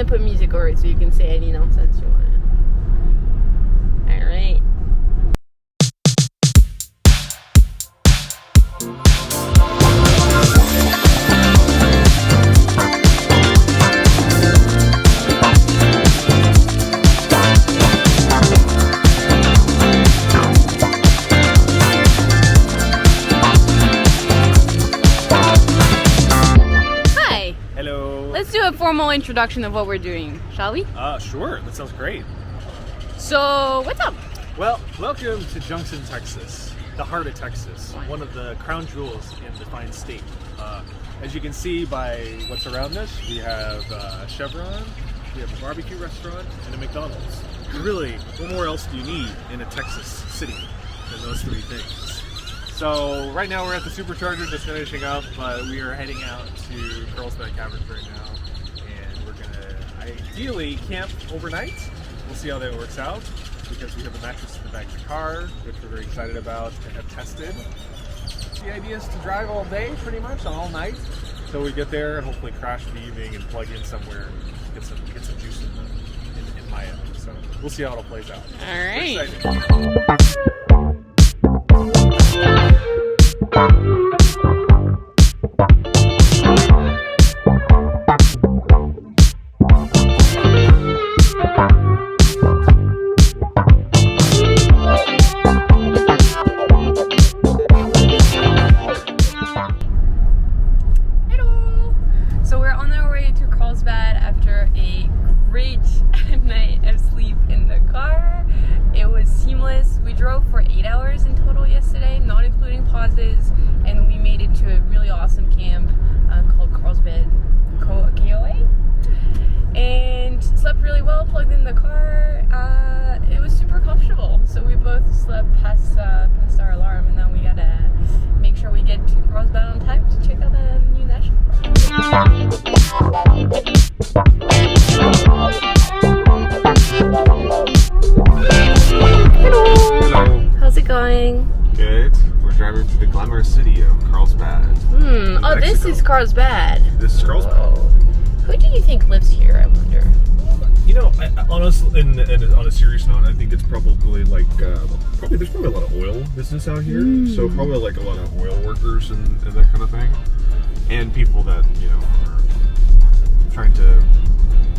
gonna put music over it so you can say any nonsense you want. Alright. Let's do a formal introduction of what we're doing, shall we? Sure. That sounds great. So, what's up? Well, welcome to Junction, Texas, the heart of Texas, one of the crown jewels in the fine state. As you can see by what's around us, we have Chevron, we have a barbecue restaurant, and a McDonald's. Really, what more else do you need in a Texas city than those three things? So right now we're at the Supercharger, just finishing up, but we are heading out to Carlsbad Caverns right now, and we're gonna ideally camp overnight. We'll see how that works out, because we have a mattress in the back of the car, which we're very excited about and have tested. The idea is to drive all day, pretty much, all night, until we get there and hopefully crash in the evening and plug in somewhere, get some juice in my end. So we'll see how it all plays out. All right. We're excited. Hello. So we're on our way to Carlsbad after a great night of sleep in the car. It was seamless. We drove for 8 hours in total yesterday, not including pauses, and we made it to a really awesome camp called Carlsbad KOA, and slept really well, plugged in the car. It was super comfortable, so we both slept past our alarm, and now we gotta make sure we get to Carlsbad on time to check out the new national park. Hello. How's it going? Good. We're driving through the glamorous city of Carlsbad. Oh, this is Carlsbad. This is Carlsbad. Whoa. Who do you think lives here, I wonder? You know, honestly, and on a serious note, I think it's probably like, there's probably a lot of oil business out here. So probably like a lot of oil workers and that kind of thing. And people that, you know, are trying to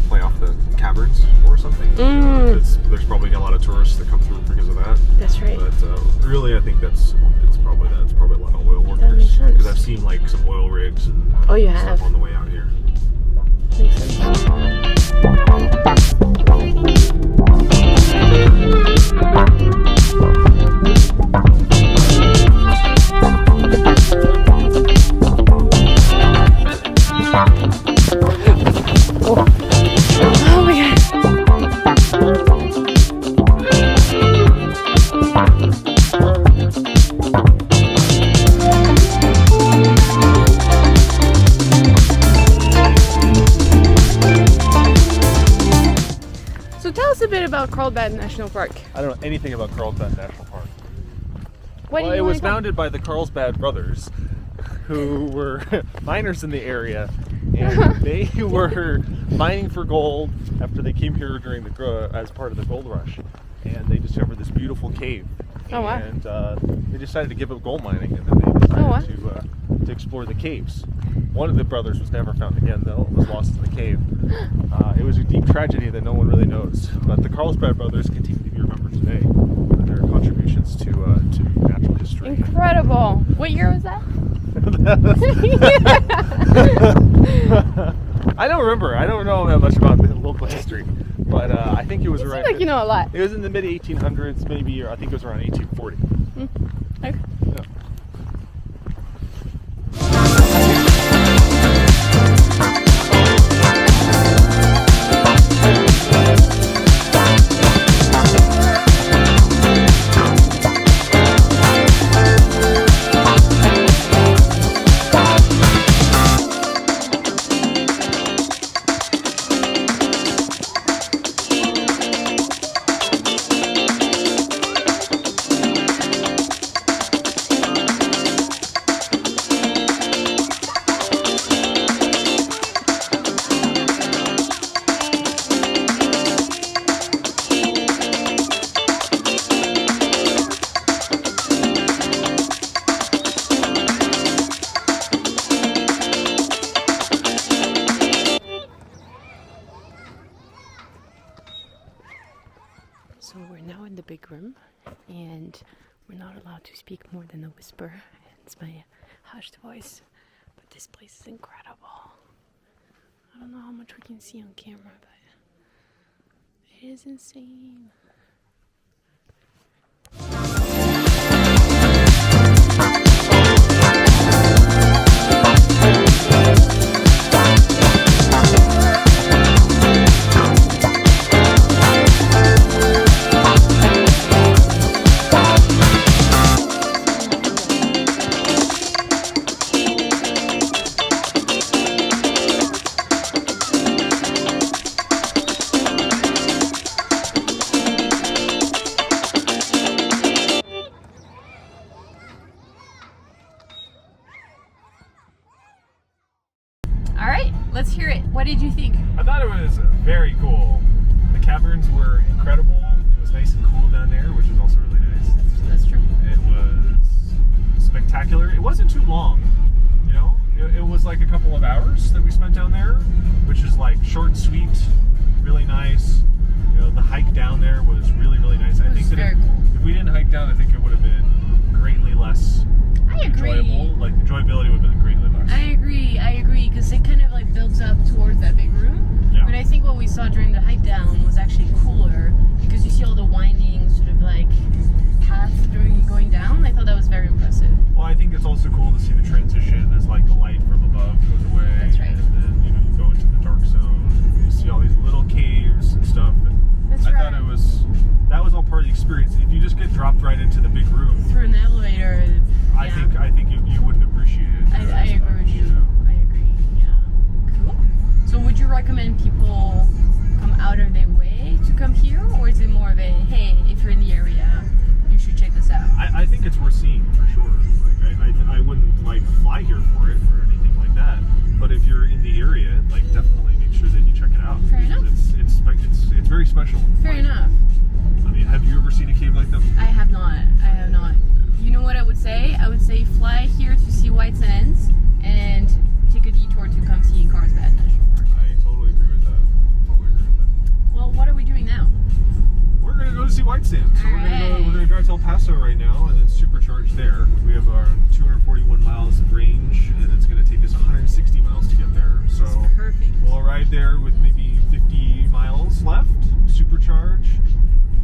play off the caverns or something. You know, there's probably a lot of tourists that come through because of that. That's right. But really, I think it's probably that. It's probably a lot of oil That workers. makes sense. Because I've seen like some oil rigs and stuff on the way out here. Makes sense. A bit about Carlsbad National Park. I don't know anything about Carlsbad National Park. Well, it was founded by the Carlsbad brothers, who were miners in the area, and they were mining for gold after they came here during the as part of the gold rush, and they discovered this beautiful cave. Oh, wow. And they decided to give up gold mining, and then they decided to explore the caves. One of the brothers was never found again, though. It was lost in the cave. It was a deep tragedy that no one really knows. But the Carlsbad brothers continue to be remembered today for their contributions to natural history. Incredible. What year was that? I don't remember. I don't know that much about the local history. But I think it was around. Like you know a lot. It was in the mid 1800s, maybe, or I think it was around 1840. Okay. Yeah. big room, and we're not allowed to speak more than a whisper. It's my hushed voice, but this place is incredible. I don't know how much we can see on camera, but it is insane. All right, let's hear it. What did you think? I thought it was very cool. The caverns were incredible. It was nice and cool down there, which is also really nice. That's true. It was spectacular. It wasn't too long, you know? It was like a couple of hours that we spent down there, which is like short and sweet, really nice. You know, the hike down there was really, really nice. I think that if we didn't hike down, I think it would have been greatly less enjoyable. Like, enjoyability would have been greatly less. I agree, because it kind of like builds up towards that big room. Yeah. But I think what we saw during the hike down was actually cooler, because you see all the winding sort of like path during going down. I thought that was very impressive. Well, I think it's also cool to see the transition as like the light from above goes away. That's right. And then, you know, you go into the dark zone and you see all these little caves and stuff. And That's I right. thought that was all part of the experience. If you just get dropped right into the big room Through an elevator. I think you wouldn't appreciate it. I agree with you. I agree. Yeah. Cool. So would you recommend people come out of their way to come here, or is it more of a, hey, if you're in the area, you should check this out? I think it's worth seeing for sure. Like I wouldn't like fly here for it or anything like that. But if you're in the area, like definitely make sure that you check it out. Fair enough. It's very special. Fair enough. I mean, have you ever seen a cave like that before? I have not. You know what I would say? I would say fly here to see White Sands and take a detour to come see Carlsbad National Park. I totally agree with that. Well, what are we doing now? We're gonna go to see White Sands. So Alright. we're gonna drive to El Paso right now and then supercharge there. We have our 241 miles of range, and it's gonna take us 160 miles to get there. So That's perfect. we'll arrive there with maybe 50 miles left, supercharge.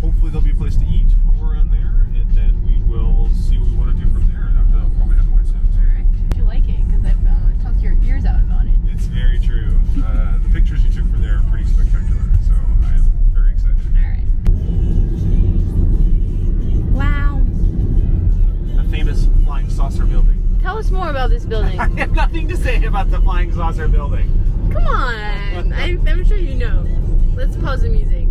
Hopefully there'll be a place to eat while we're on there, and then we will see what we want to do from there. And after that, we'll probably head to White Sands. Alright. If you like it, because I've talked your ears out about it. It's very true. The pictures you took from there are pretty spectacular, so I am very excited. Alright. Wow. The famous flying saucer building. Tell us more about this building. I have nothing to say about the flying saucer building. Come on. I'm sure you know. Let's pause the music.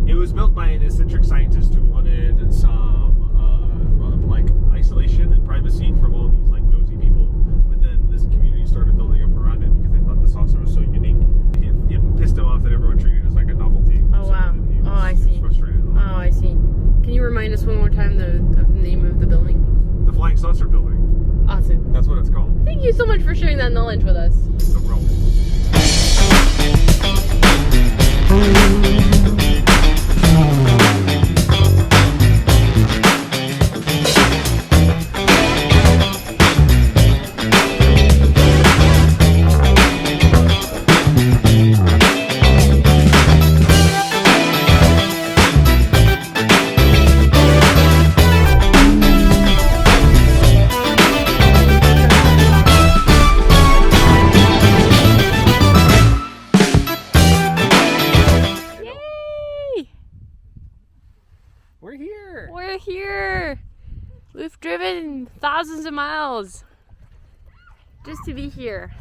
It was built by an eccentric scientist who wanted some like isolation and privacy from all these like nosy people. But then this community started building up around it because they thought the saucer was so unique. It pissed him off that everyone treated it as like a novelty. Oh, So wow. then he was, I he was see. frustrated. Oh, I see. Can you remind us one more time the name of the building? The flying saucer building. Awesome. That's what it's called. Thank you so much for sharing that knowledge with us. No problem. We're here. We've driven thousands of miles just to be here.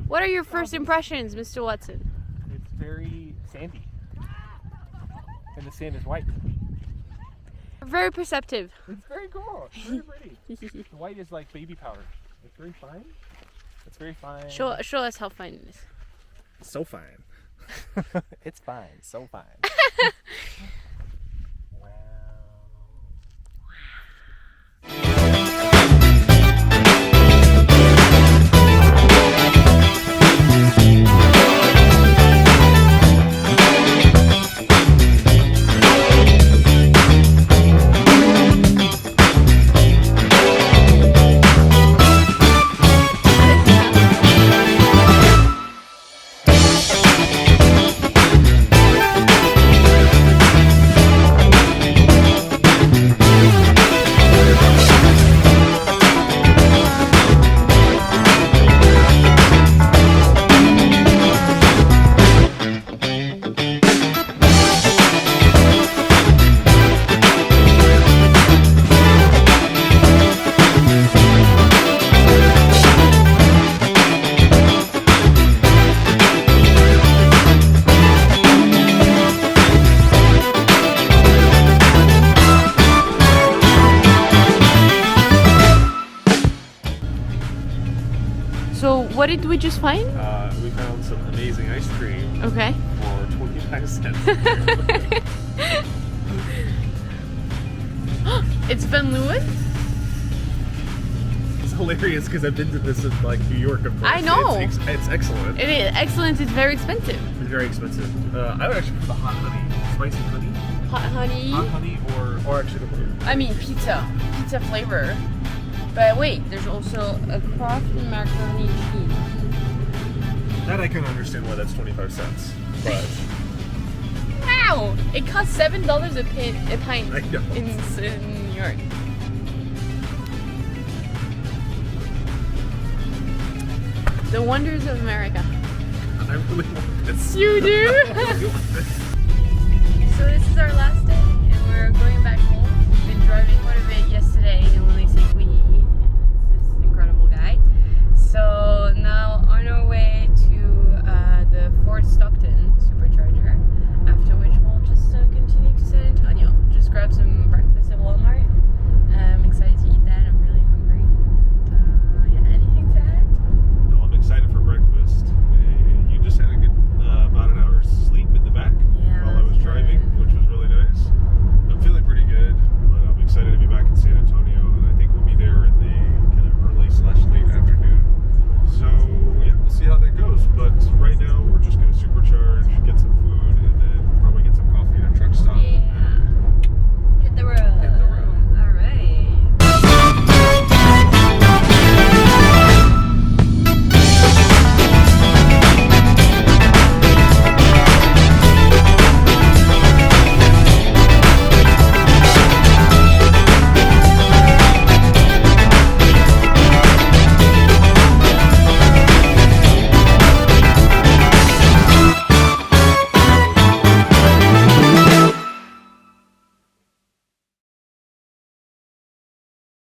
What are your first impressions, Mr. Watson? It's very sandy. And the sand is white. Very perceptive. It's very cool. It's very pretty. The white is like baby powder. It's very fine. It's very fine. Show us how fine it is. So fine. It's fine. So fine. Wow. So what did we just find? We found some amazing ice cream Okay. for 25 cents. It's Ben Lewis? It's hilarious because I've been to this in like New York, of course. I know. It's excellent. It is excellent. It's very expensive. It's very expensive. I would actually put the hot honey, spicy honey. Hot honey. Hot honey or actually the I mean pizza flavor. But wait, there's also a Kraft macaroni cheese. that I can understand why that's 25 cents. But Wow! It costs $7 a pint I know. in New York. The wonders of America. I really want this. You do? I really want this. So this is our last day, and we're going back home. We've been driving quite a bit yesterday, and when I say we,